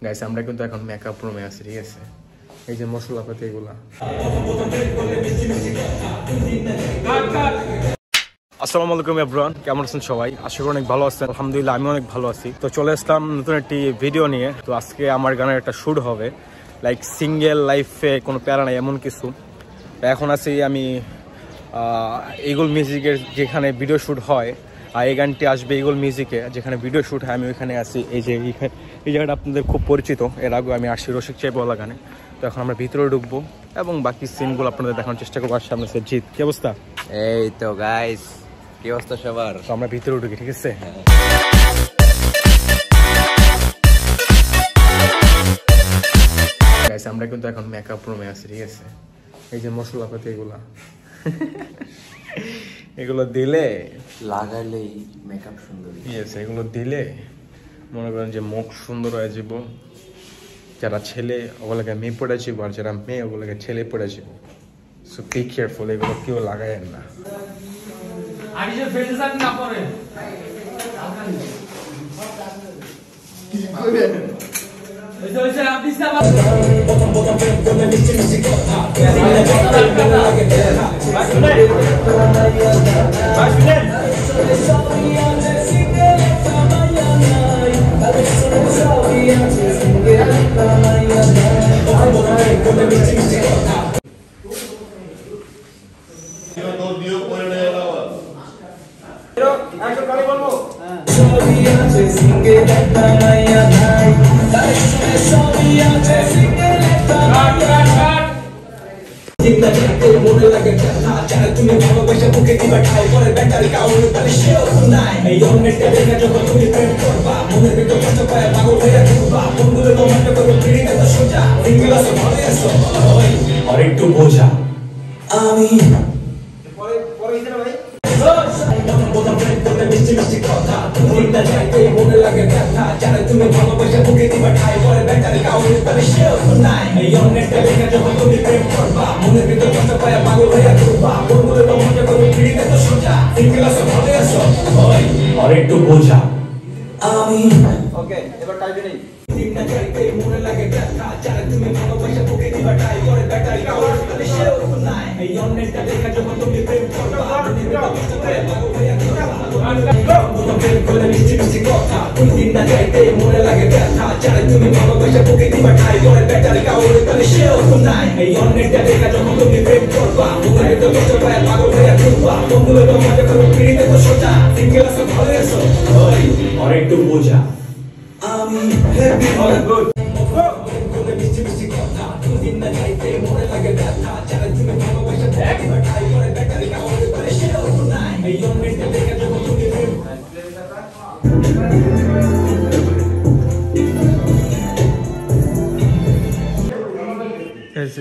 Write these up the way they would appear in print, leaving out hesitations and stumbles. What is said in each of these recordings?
Guys আমরা কিন্তু এখন মেকআপ রুমে আছি, ঠিক আছে? এই যে মশলাপাতি এগুলা। আসসালামু আলাইকুম এভরিওয়ান, কেমন আছেন সবাই? আশা করি অনেক ভালো আছেন। আলহামদুলিল্লাহ আমি অনেক ভালো আছি। তো চলে আসলাম নতুন একটি ভিডিও নিয়ে। তো আজকে আমার গানের একটা শুট হবে, লাইক সিঙ্গেল লাইফে, কোনো প্যারা নাই এমন কিছু। এখন আছি আমি ইগল মিউজিকের যেখানে ভিডিও শ্যুট হয়, আর এই গানটি আসবে ইগল মিউজিকে যেখানে ভিডিও শ্যুট হয়। আমি ওইখানে আছি। এই যে এই জায়গাটা আপনাদের খুব পরিচিত, এর আগে আমি আসছি রসিক চাইবলা গানে। তো এখন আমরা ভিতরে ঢুকবো এবং বাকি সিনগুলো আপনাদের দেখানোর চেষ্টা করবো। আর সামনে আছে জিৎ। কি অবস্থা? এই তো গাইস, কি অবস্থা সবার? তো আমরা ভিতরে ঢুকি, ঠিক আছে? গাইস আমরা কিন্তু এখন মেকআপ রুমে আছি, ঠিক আছে? এই যে মশলাপাতি এগুলা এগুলো দিলে লাগালেই মেকআপ সুন্দর। ইয়েস, এগুলো দিলে মনে করেন যে মুখ সুন্দর হয়ে যাব। যারা ছেলে ওগুলোকে মেয়ে পড়ে যাব, আর যারা মেয়ে ওগুলোকে ছেলে পড়ে যাব। সো বি কেয়ারফুল, এগুলো কেউ লাগায়েন না। একটু বোঝা আমি একটু বোঝা আমি ওকে, এবার টাইপে নেই। একটু বোঝা আমি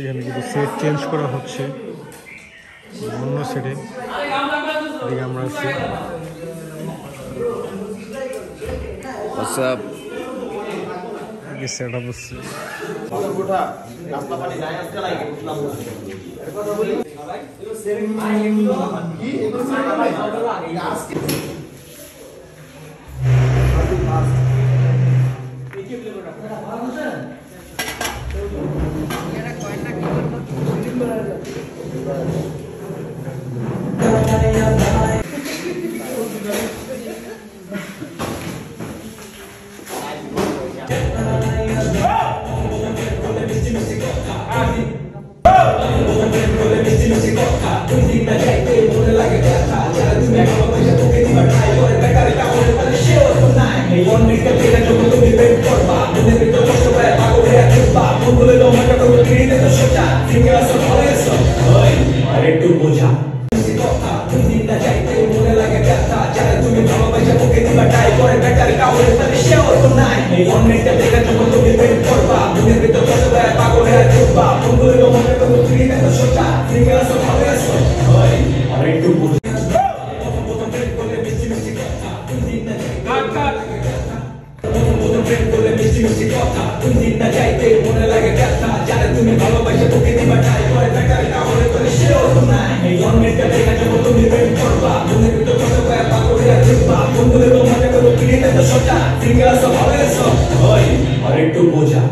এখানে কিন্তু সেট চেঞ্জ করা হচ্ছে, অন্য সেটে এদিকে আমরা আছি। হোয়াটসঅ্যাপ সেট আপ হচ্ছে। একটু বোঝা একটু বোঝা তুমি ভালোবাসে তোকে দিবা ঠাই করে বেকার কাউরে করে সেও তো নাই এই অনেকটা না যখন তুমি প্রেম করবা মনে কিন্তু কত কয়া পাগলিয়া দেখবা বন্ধুদের মজা করো পিড়িতে তো সোজা সিঙ্গেল সব হবে সব ওই আরেকটু বোঝা